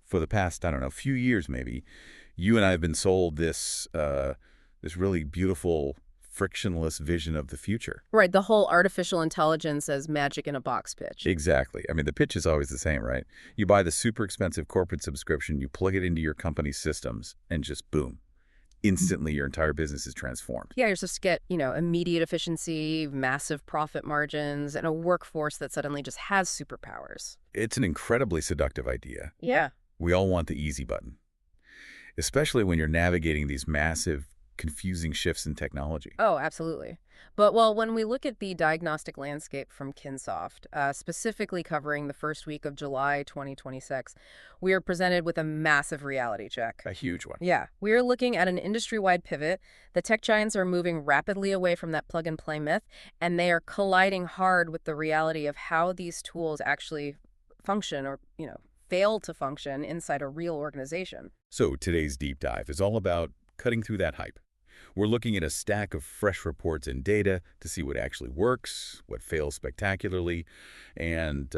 for the past, I don't know, few years maybe, you and I have been sold this really beautiful, frictionless vision of the future. Right, the whole artificial intelligence as magic in a box pitch. Exactly. I mean, the pitch is always the same, right? You buy the super expensive corporate subscription, you plug it into your company's systems, and just boom. Instantly, your entire business is transformed. Yeah, you're supposed to get, immediate efficiency, massive profit margins, and a workforce that suddenly just has superpowers. It's an incredibly seductive idea. Yeah. We all want the easy button, especially when you're navigating these massive, confusing shifts in technology. Oh, absolutely. But, well, when we look at the diagnostic landscape from Kinsoft, specifically covering the first week of July 2026, we are presented with a massive reality check. A huge one. Yeah, we are looking at an industry-wide pivot. The tech giants are moving rapidly away from that plug-and-play myth, and they are colliding hard with the reality of how these tools actually function or, fail to function inside a real organization. So today's deep dive is all about cutting through that hype. We're looking at a stack of fresh reports and data to see what actually works, what fails spectacularly, and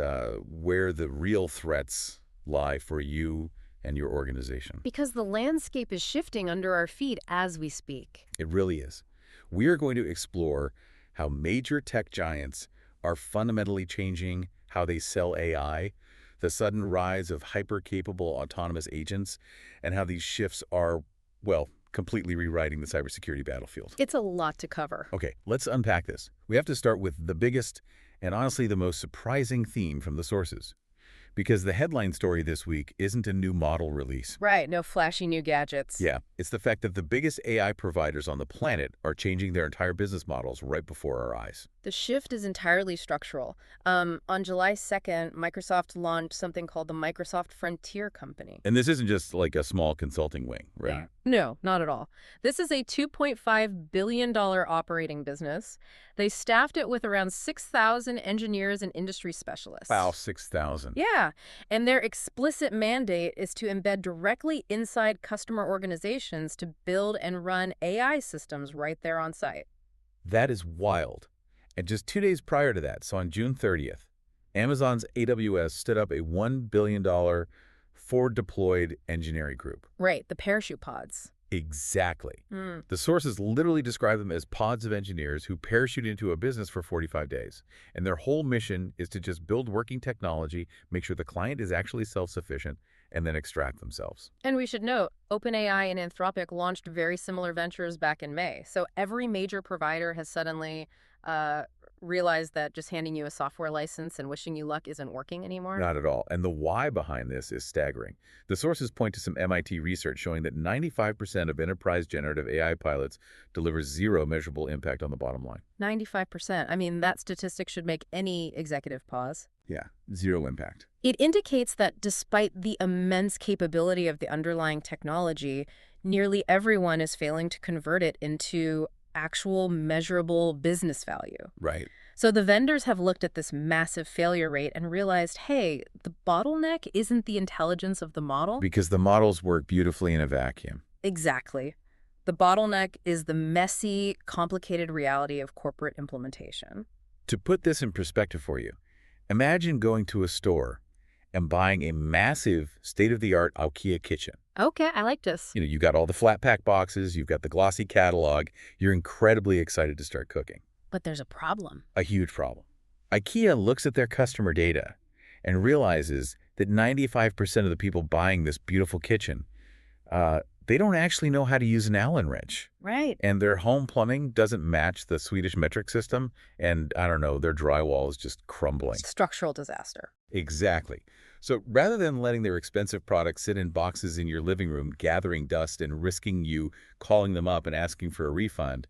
where the real threats lie for you and your organization. Because the landscape is shifting under our feet as we speak. It really is. We are going to explore how major tech giants are fundamentally changing how they sell AI, the sudden rise of hyper-capable autonomous agents, and how these shifts are, well, completely rewriting the cybersecurity battlefield. It's a lot to cover. Okay, let's unpack this. We have to start with the biggest and honestly the most surprising theme from the sources. Because the headline story this week isn't a new model release. Right, no flashy new gadgets. Yeah, it's the fact that the biggest AI providers on the planet are changing their entire business models right before our eyes. The shift is entirely structural. On July 2nd, Microsoft launched something called the Microsoft Frontier Company. And this isn't just like a small consulting wing, right? No, not at all. This is a $2.5 billion operating business. They staffed it with around 6,000 engineers and industry specialists. Wow, 6,000. Yeah, and their explicit mandate is to embed directly inside customer organizations to build and run AI systems right there on site. That is wild. And just 2 days prior to that, so on June 30th, Amazon's AWS stood up a $1 billion forward-deployed engineering group. Right, the parachute pods. Exactly. The sources literally describe them as pods of engineers who parachute into a business for 45 days. And their whole mission is to just build working technology, make sure the client is actually self-sufficient, and then extract themselves. And we should note, OpenAI and Anthropic launched very similar ventures back in May. So every major provider has suddenly realized that just handing you a software license and wishing you luck isn't working anymore. Not at all. And the why behind this is staggering. The sources point to some MIT research showing that 95% of enterprise generative AI pilots deliver zero measurable impact on the bottom line. 95%. I mean, that statistic should make any executive pause. Yeah, zero impact. It indicates that despite the immense capability of the underlying technology, nearly everyone is failing to convert it into actual measurable business value. Right. So the vendors have looked at this massive failure rate and realized, hey, the bottleneck isn't the intelligence of the model. Because the models work beautifully in a vacuum. Exactly. The bottleneck is the messy, complicated reality of corporate implementation. To put this in perspective for you, imagine going to a store and buying a massive state-of-the-art IKEA kitchen. Okay, I like this. You got all the flat pack boxes, you've got the glossy catalog, you're incredibly excited to start cooking. But there's a problem. A huge problem. IKEA looks at their customer data and realizes that 95% of the people buying this beautiful kitchen, they don't actually know how to use an Allen wrench. Right. And their home plumbing doesn't match the Swedish metric system, and I don't know, their drywall is just crumbling. Structural disaster. Exactly. So rather than letting their expensive products sit in boxes in your living room, gathering dust and risking you calling them up and asking for a refund,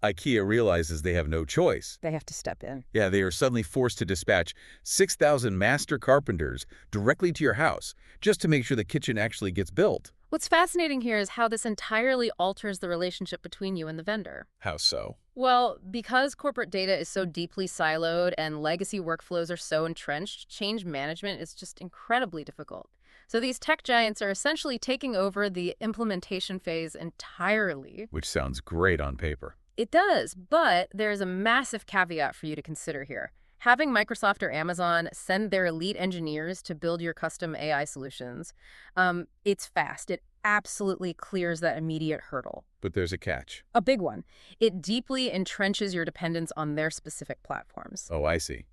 IKEA realizes they have no choice. They have to step in. Yeah, they are suddenly forced to dispatch 6,000 master carpenters directly to your house just to make sure the kitchen actually gets built. What's fascinating here is how this entirely alters the relationship between you and the vendor. How so? Well, because corporate data is so deeply siloed and legacy workflows are so entrenched, change management is just incredibly difficult. So these tech giants are essentially taking over the implementation phase entirely. Which sounds great on paper. It does, but there's a massive caveat for you to consider here. Having Microsoft or Amazon send their elite engineers to build your custom AI solutions, it's fast. It absolutely clears that immediate hurdle. But there's a catch. A big one. It deeply entrenches your dependence on their specific platforms. Oh, I see.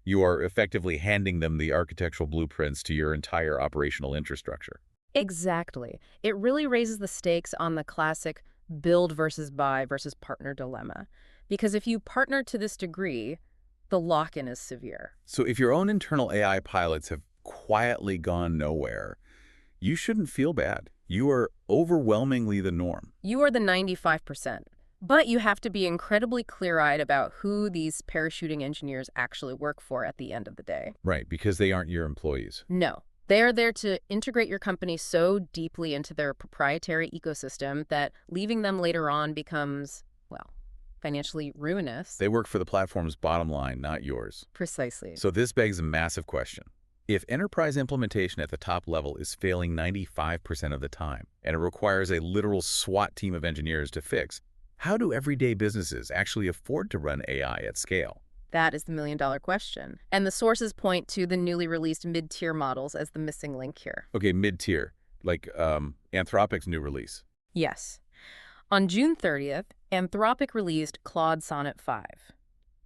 You are effectively handing them the architectural blueprints to your entire operational infrastructure. Exactly. It really raises the stakes on the classic build versus buy versus partner dilemma. Because if you partner to this degree, the lock-in is severe. So if your own internal AI pilots have quietly gone nowhere, you shouldn't feel bad. You are overwhelmingly the norm. You are the 95%. But you have to be incredibly clear-eyed about who these parachuting engineers actually work for at the end of the day. Right, because they aren't your employees. No. They are there to integrate your company so deeply into their proprietary ecosystem that leaving them later on becomes, well, financially ruinous. They work for the platform's bottom line, not yours. Precisely. So this begs a massive question. If enterprise implementation at the top level is failing 95% of the time, and it requires a literal SWAT team of engineers to fix, how do everyday businesses actually afford to run AI at scale? That is the million-dollar question. And the sources point to the newly released mid-tier models as the missing link here. Okay, mid-tier, like Anthropic's new release. Yes. On June 30th, Anthropic released Claude Sonnet 5.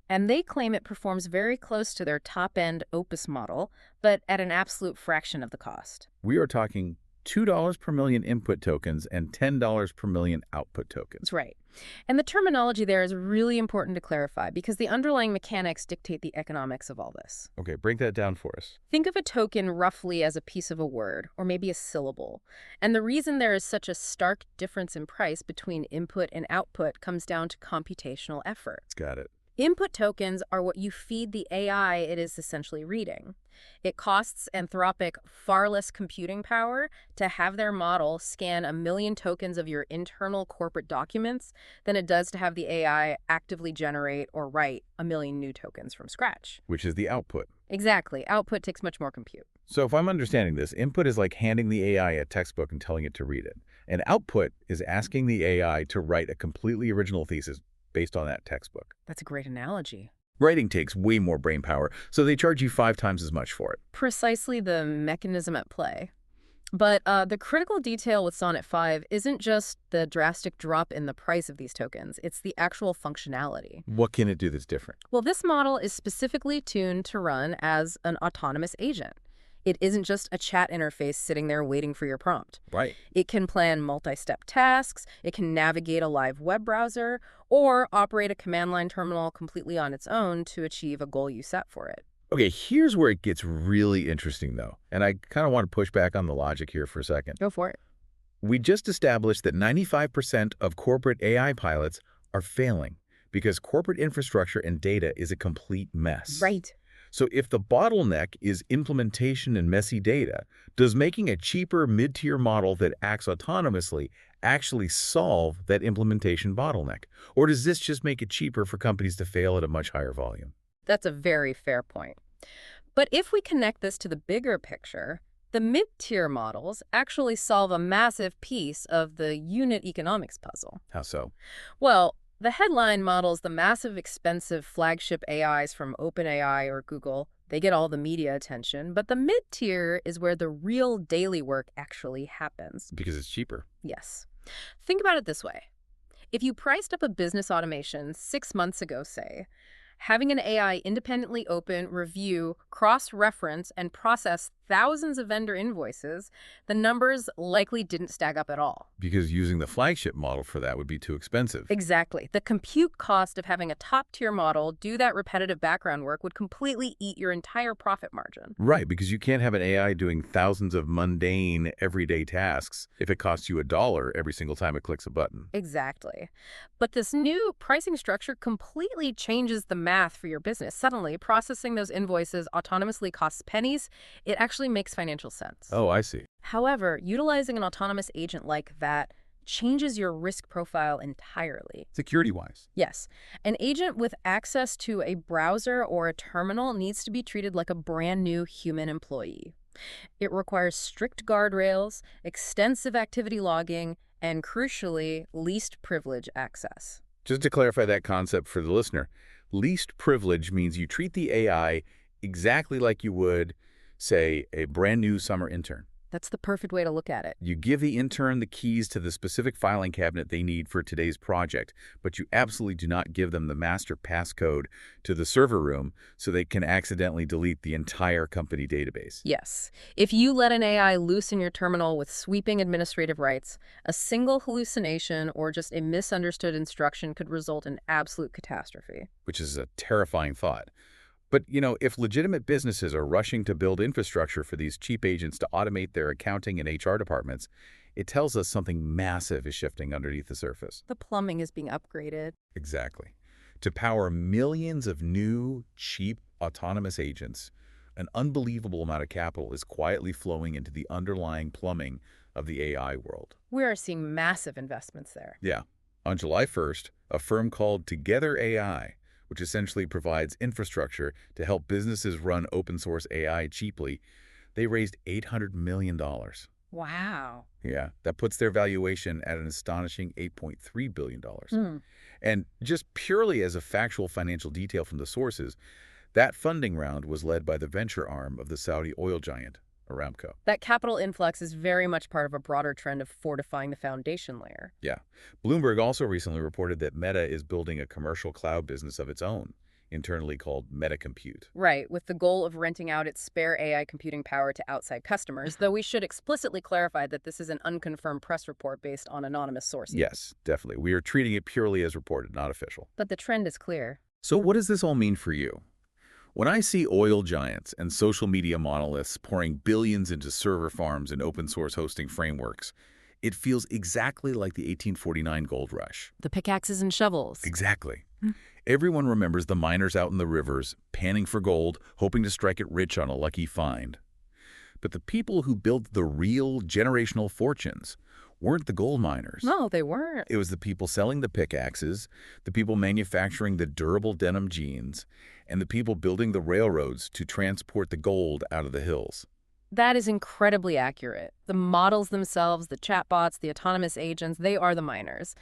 And they claim it performs very close to their top-end Opus model, but at an absolute fraction of the cost. We are talking $2 per million input tokens and $10 per million output tokens. That's right. And the terminology there is really important to clarify because the underlying mechanics dictate the economics of all this. Okay, break that down for us. Think of a token roughly as a piece of a word, or maybe a syllable. And the reason there is such a stark difference in price between input and output comes down to computational effort. Got it. Input tokens are what you feed the AI it is essentially reading. It costs Anthropic far less computing power to have their model scan 1 million tokens of your internal corporate documents than it does to have the AI actively generate or write 1 million new tokens from scratch. Which is the output. Exactly. Output takes much more compute. So if I'm understanding this, input is like handing the AI a textbook and telling it to read it. And output is asking the AI to write a completely original thesis based on that textbook. That's a great analogy. Writing takes way more brain power, so they charge you 5 times as much for it. Precisely the mechanism at play. But the critical detail with Sonnet 5 isn't just the drastic drop in the price of these tokens, it's the actual functionality. What can it do that's different? Well, this model is specifically tuned to run as an autonomous agent. It isn't just a chat interface sitting there waiting for your prompt. Right. It can plan multi-step tasks, it can navigate a live web browser, or operate a command line terminal completely on its own to achieve a goal you set for it. Okay, here's where it gets really interesting, though. And I kind of want to push back on the logic here for a second. Go for it. We just established that 95% of corporate AI pilots are failing because corporate infrastructure and data is a complete mess. Right. So if the bottleneck is implementation and messy data, does making a cheaper mid-tier model that acts autonomously actually solve that implementation bottleneck? Or does this just make it cheaper for companies to fail at a much higher volume? That's a very fair point. But if we connect this to the bigger picture, the mid-tier models actually solve a massive piece of the unit economics puzzle. How so? Well, the headline models the massive, expensive flagship AIs from OpenAI or Google. They get all the media attention, but the mid-tier is where the real daily work actually happens. Because it's cheaper. Yes. Think about it this way. If you priced up a business automation 6 months ago, say, having an AI independently open, review, cross-reference, and process thousands of vendor invoices, the numbers likely didn't stack up at all. Because using the flagship model for that would be too expensive. Exactly. The compute cost of having a top-tier model do that repetitive background work would completely eat your entire profit margin. Right, because you can't have an AI doing thousands of mundane, everyday tasks if it costs you $1 every single time it clicks a button. Exactly. But this new pricing structure completely changes the math for your business. Suddenly, processing those invoices autonomously costs pennies. It actually makes financial sense. Oh, I see. However, utilizing an autonomous agent like that changes your risk profile entirely. Security-wise. Yes. An agent with access to a browser or a terminal needs to be treated like a brand new human employee. It requires strict guardrails, extensive activity logging, and crucially, least privilege access. Just to clarify that concept for the listener, Least privilege means you treat the AI exactly like you would, say, a brand new summer intern. That's the perfect way to look at it. You give the intern the keys to the specific filing cabinet they need for today's project, but you absolutely do not give them the master passcode to the server room so they can accidentally delete the entire company database. Yes. If you let an AI loose in your terminal with sweeping administrative rights, a single hallucination or just a misunderstood instruction could result in absolute catastrophe. Which is a terrifying thought. But, if legitimate businesses are rushing to build infrastructure for these cheap agents to automate their accounting and HR departments, it tells us something massive is shifting underneath the surface. The plumbing is being upgraded. Exactly. To power millions of new, cheap, autonomous agents, an unbelievable amount of capital is quietly flowing into the underlying plumbing of the AI world. We are seeing massive investments there. Yeah. On July 1st, a firm called Together AI, which essentially provides infrastructure to help businesses run open-source AI cheaply, they raised $800 million. Wow. Yeah, that puts their valuation at an astonishing $8.3 billion. And just purely as a factual financial detail from the sources, that funding round was led by the venture arm of the Saudi oil giant, Aramco. That capital influx is very much part of a broader trend of fortifying the foundation layer. Yeah. Bloomberg also recently reported that Meta is building a commercial cloud business of its own, internally called MetaCompute. Right, with the goal of renting out its spare AI computing power to outside customers, though we should explicitly clarify that this is an unconfirmed press report based on anonymous sources. Yes, definitely. We are treating it purely as reported, not official. But the trend is clear. So what does this all mean for you? When I see oil giants and social media monoliths pouring billions into server farms and open-source hosting frameworks, it feels exactly like the 1849 gold rush. The pickaxes and shovels. Exactly. Everyone remembers the miners out in the rivers, panning for gold, hoping to strike it rich on a lucky find. But the people who built the real generational fortunes weren't the gold miners. No, they weren't. It was the people selling the pickaxes, the people manufacturing the durable denim jeans, and the people building the railroads to transport the gold out of the hills. That is incredibly accurate. The models themselves, the chatbots, the autonomous agents, they are the miners.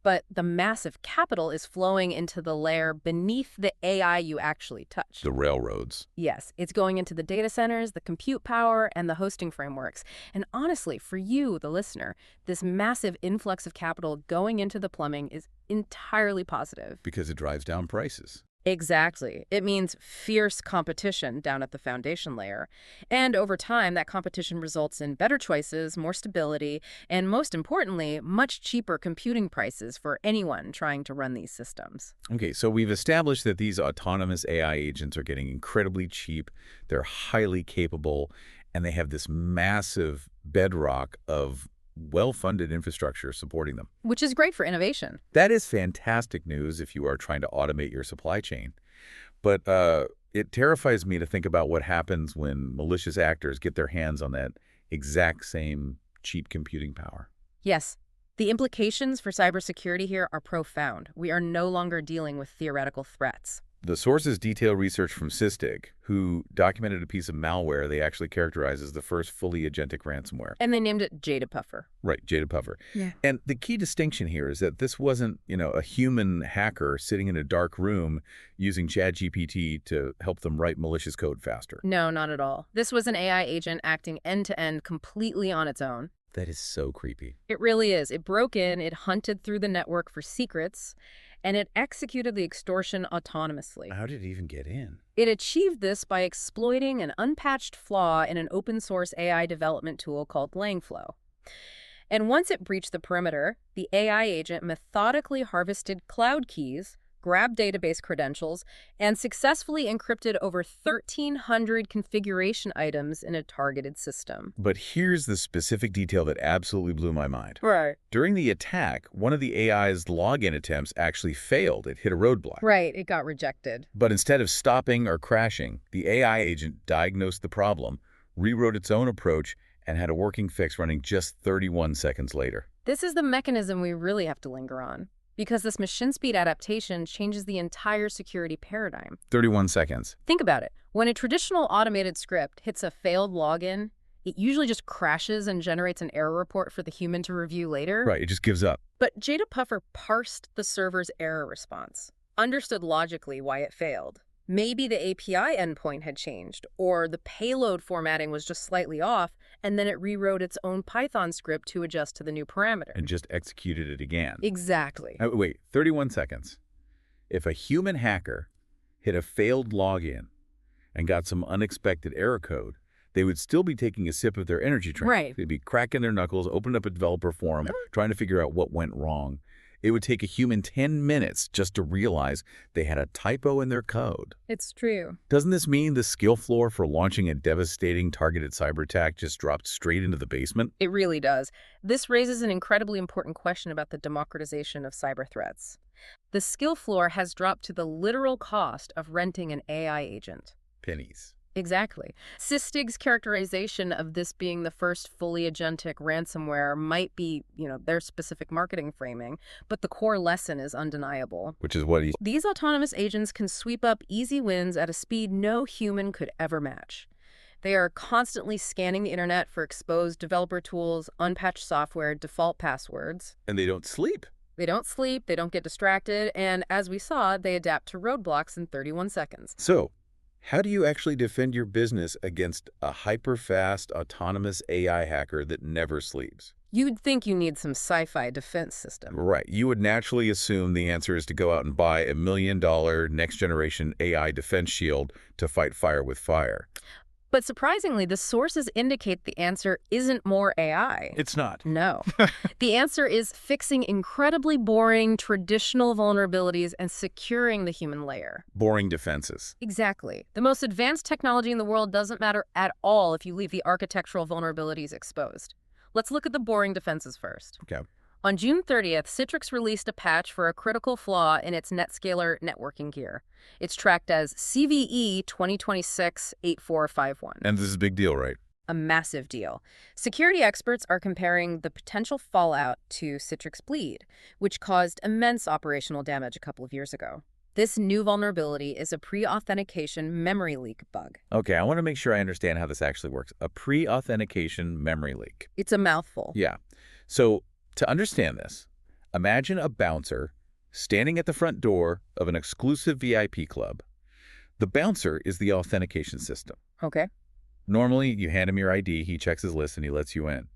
But the massive capital is flowing into the layer beneath the AI you actually touch. The railroads. Yes, it's going into the data centers, the compute power, and the hosting frameworks. And honestly, for you, the listener, this massive influx of capital going into the plumbing is entirely positive. Because it drives down prices. Exactly. It means fierce competition down at the foundation layer. And over time, that competition results in better choices, more stability, and most importantly, much cheaper computing prices for anyone trying to run these systems. Okay, so we've established that these autonomous AI agents are getting incredibly cheap, they're highly capable, and they have this massive bedrock of well-funded infrastructure supporting them. Which is great for innovation. That is fantastic news if you are trying to automate your supply chain. But it terrifies me to think about what happens when malicious actors get their hands on that exact same cheap computing power. Yes. The implications for cybersecurity here are profound. We are no longer dealing with theoretical threats. The sources detail research from Sysdig, who documented a piece of malware they actually characterized as the first fully agentic ransomware. And they named it JadaPuffer. Right, JadaPuffer. Yeah. And the key distinction here is that this wasn't, a human hacker sitting in a dark room using ChatGPT to help them write malicious code faster. No, not at all. This was an AI agent acting end-to-end completely on its own. That is so creepy. It really is. It broke in, it hunted through the network for secrets, and it executed the extortion autonomously. How did it even get in? It achieved this by exploiting an unpatched flaw in an open-source AI development tool called Langflow. And once it breached the perimeter, the AI agent methodically harvested cloud keys, grabbed database credentials, and successfully encrypted over 1,300 configuration items in a targeted system. But here's the specific detail that absolutely blew my mind. Right. During the attack, one of the AI's login attempts actually failed. It hit a roadblock. Right, it got rejected. But instead of stopping or crashing, the AI agent diagnosed the problem, rewrote its own approach, and had a working fix running just 31 seconds later. This is the mechanism we really have to linger on, because this machine speed adaptation changes the entire security paradigm. 31 seconds. Think about it. When a traditional automated script hits a failed login, it usually just crashes and generates an error report for the human to review later. Right, it just gives up. But JadaPuffer parsed the server's error response, understood logically why it failed. Maybe the API endpoint had changed, or the payload formatting was just slightly off, and then it rewrote its own Python script to adjust to the new parameter. And just executed it again. Exactly. Wait, 31 seconds. If a human hacker hit a failed login and got some unexpected error code, they would still be taking a sip of their energy drink. Right. They'd be cracking their knuckles, opening up a developer forum, trying to figure out what went wrong. It would take a human 10 minutes just to realize they had a typo in their code. It's true. Doesn't this mean the skill floor for launching a devastating targeted cyber attack just dropped straight into the basement? It really does. This raises an incredibly important question about the democratization of cyber threats. The skill floor has dropped to the literal cost of renting an AI agent. Pennies. Exactly. Sysdig's characterization of this being the first fully agentic ransomware might be, their specific marketing framing, but the core lesson is undeniable. Which is what These autonomous agents can sweep up easy wins at a speed no human could ever match. They are constantly scanning the internet for exposed developer tools, unpatched software, default passwords. And they don't sleep. They don't sleep, they don't get distracted, and as we saw, they adapt to roadblocks in 31 seconds. So, how do you actually defend your business against a hyper-fast, autonomous AI hacker that never sleeps? You'd think you need some sci-fi defense system. Right. You would naturally assume the answer is to go out and buy $1 million next-generation AI defense shield to fight fire with fire. But surprisingly, the sources indicate the answer isn't more AI. It's not. No. The answer is fixing incredibly boring, traditional vulnerabilities and securing the human layer. Boring defenses. Exactly. The most advanced technology in the world doesn't matter at all if you leave the architectural vulnerabilities exposed. Let's look at the boring defenses first. Okay. On June 30th, Citrix released a patch for a critical flaw in its NetScaler networking gear. It's tracked as CVE 2026-8451. And this is a big deal, right? A massive deal. Security experts are comparing the potential fallout to Citrix Bleed, which caused immense operational damage a couple of years ago. This new vulnerability is a pre-authentication memory leak bug. Okay, I want to make sure I understand how this actually works. A pre-authentication memory leak. It's a mouthful. Yeah. So, to understand this, imagine a bouncer standing at the front door of an exclusive VIP club. The bouncer is the authentication system. Okay. Normally, you hand him your ID, he checks his list, and he lets you in.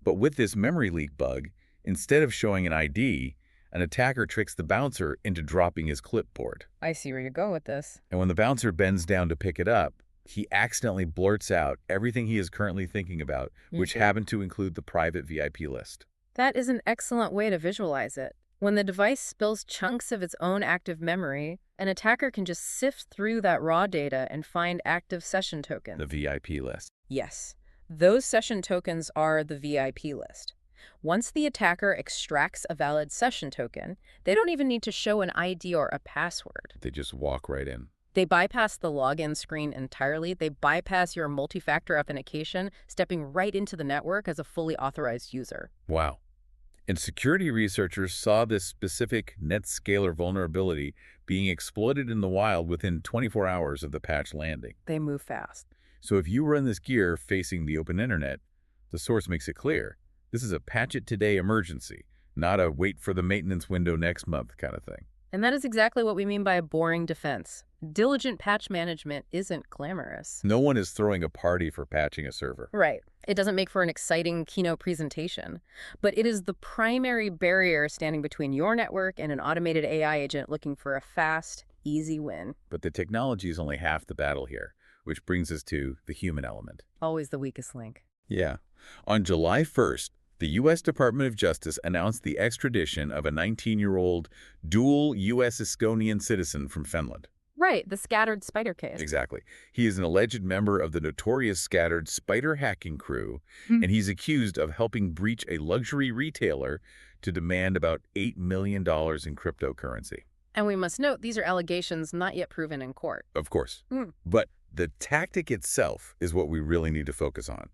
But with this memory leak bug, instead of showing an ID, an attacker tricks the bouncer into dropping his clipboard. I see where you go with this. And when the bouncer bends down to pick it up, he accidentally blurts out everything he is currently thinking about, which happened to include the private VIP list. That is an excellent way to visualize it. When the device spills chunks of its own active memory, an attacker can just sift through that raw data and find active session tokens. The VIP list. Yes. Those session tokens are the VIP list. Once the attacker extracts a valid session token, they don't even need to show an ID or a password. They just walk right in. They bypass the login screen entirely. They bypass your multi-factor authentication, stepping right into the network as a fully authorized user. Wow. And security researchers saw this specific NetScaler vulnerability being exploited in the wild within 24 hours of the patch landing. They move fast. So if you run this gear facing the open internet, the source makes it clear. This is a patch it today emergency, not a wait for the maintenance window next month kind of thing. And that is exactly what we mean by a boring defense. Diligent patch management isn't glamorous. No one is throwing a party for patching a server. Right. It doesn't make for an exciting keynote presentation, but it is the primary barrier standing between your network and an automated AI agent looking for a fast, easy win. But the technology is only half the battle here, which brings us to the human element. Always the weakest link. Yeah. On July 1st, the U.S. Department of Justice announced the extradition of a 19-year-old dual U.S. Estonian citizen from Finland. Right, the scattered spider case. Exactly. He is an alleged member of the notorious scattered spider hacking crew, and he's accused of helping breach a luxury retailer to demand about $8 million in cryptocurrency. And we must note, these are allegations not yet proven in court. Of course. But the tactic itself is what we really need to focus on.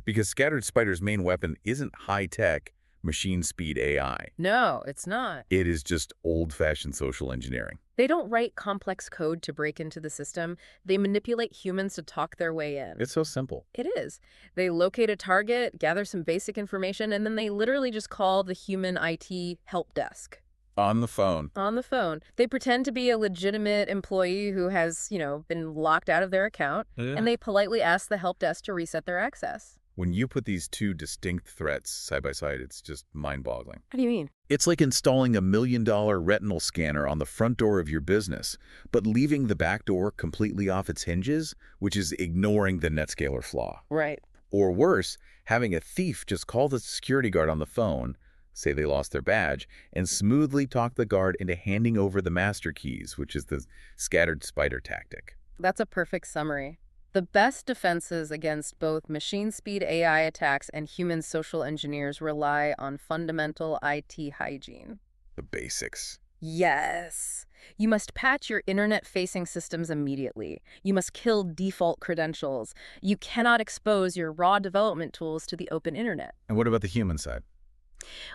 Because Scattered Spider's main weapon isn't high-tech, machine-speed AI. No, it's not. It is just old-fashioned social engineering. They don't write complex code to break into the system. They manipulate humans to talk their way in. It's so simple. It is. They locate a target, gather some basic information, and then they literally just call the human IT help desk. On the phone. On the phone. They pretend to be a legitimate employee who has, been locked out of their account, Yeah. and they politely ask the help desk to reset their access. When you put these two distinct threats side by side, it's just mind-boggling. What do you mean? It's like installing a $1 million retinal scanner on the front door of your business, but leaving the back door completely off its hinges, which is ignoring the NetScaler flaw. Right. Or worse, having a thief just call the security guard on the phone, say they lost their badge, and smoothly talk the guard into handing over the master keys, which is the scattered spider tactic. That's a perfect summary. The best defenses against both machine speed AI attacks and human social engineers rely on fundamental IT hygiene. The basics. Yes. You must patch your internet-facing systems immediately. You must kill default credentials. You cannot expose your raw development tools to the open internet. And what about the human side?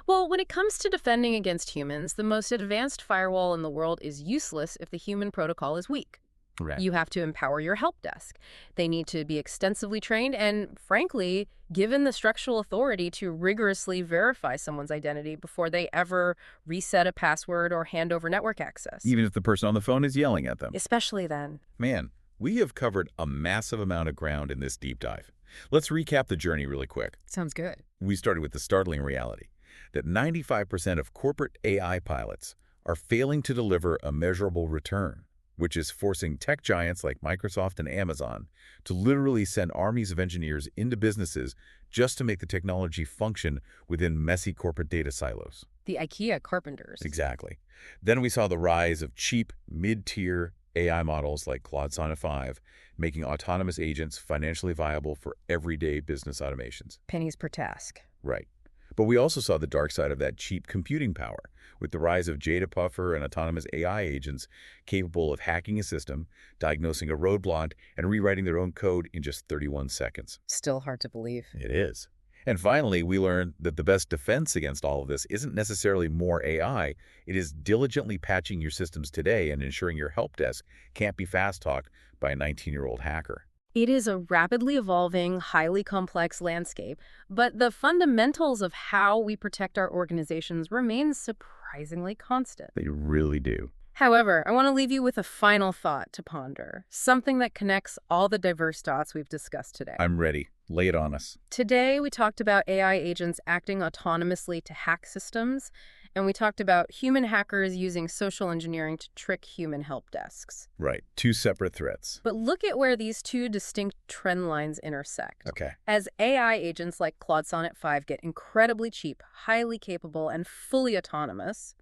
Well, when it comes to defending against humans, the most advanced firewall in the world is useless if the human protocol is weak. Right. You have to empower your help desk. They need to be extensively trained and, frankly, given the structural authority to rigorously verify someone's identity before they ever reset a password or hand over network access. Even if the person on the phone is yelling at them. Especially then. Man, we have covered a massive amount of ground in this deep dive. Let's recap the journey really quick. Sounds good. We started with the startling reality that 95% of corporate AI pilots are failing to deliver a measurable return, which is forcing tech giants like Microsoft and Amazon to literally send armies of engineers into businesses just to make the technology function within messy corporate data silos. The IKEA carpenters. Exactly. Then we saw the rise of cheap, mid-tier AI models like Claude Sonnet 5, making autonomous agents financially viable for everyday business automations. Pennies per task. Right. But we also saw the dark side of that cheap computing power, with the rise of Jada Puffer and autonomous AI agents capable of hacking a system, diagnosing a roadblock, and rewriting their own code in just 31 seconds. Still hard to believe. It is. And finally, we learned that the best defense against all of this isn't necessarily more AI. It is diligently patching your systems today and ensuring your help desk can't be fast-talked by a 19-year-old hacker. It is a rapidly evolving, highly complex landscape, but the fundamentals of how we protect our organizations remain surprisingly constant. They really do. However, I want to leave you with a final thought to ponder, something that connects all the diverse dots we've discussed today. I'm ready. Lay it on us. Today, we talked about AI agents acting autonomously to hack systems, and we talked about human hackers using social engineering to trick human help desks. Right. Two separate threats. But look at where these two distinct trend lines intersect. Okay. As AI agents like Claude Sonnet 5 get incredibly cheap, highly capable, and fully autonomous,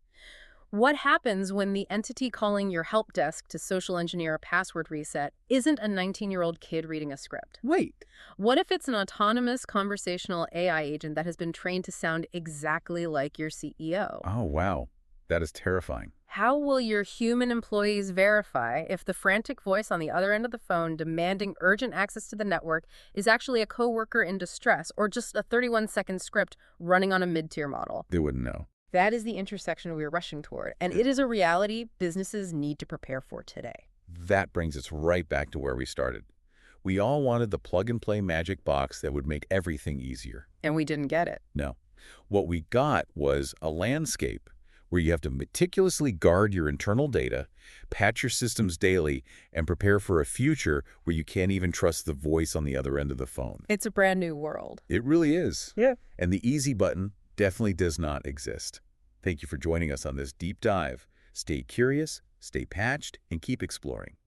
what happens when the entity calling your help desk to social engineer a password reset isn't a 19-year-old kid reading a script? Wait. What if it's an autonomous conversational AI agent that has been trained to sound exactly like your CEO? Oh, wow. That is terrifying. How will your human employees verify if the frantic voice on the other end of the phone demanding urgent access to the network is actually a coworker in distress or just a 31-second script running on a mid-tier model? They wouldn't know. That is the intersection we're rushing toward, and it is a reality businesses need to prepare for today. That brings us right back to where we started. We all wanted the plug-and-play magic box that would make everything easier. And we didn't get it. No. What we got was a landscape where you have to meticulously guard your internal data, patch your systems daily, and prepare for a future where you can't even trust the voice on the other end of the phone. It's a brand new world. It really is. Yeah. And the easy button definitely does not exist. Thank you for joining us on this deep dive. Stay curious, stay patched, and keep exploring.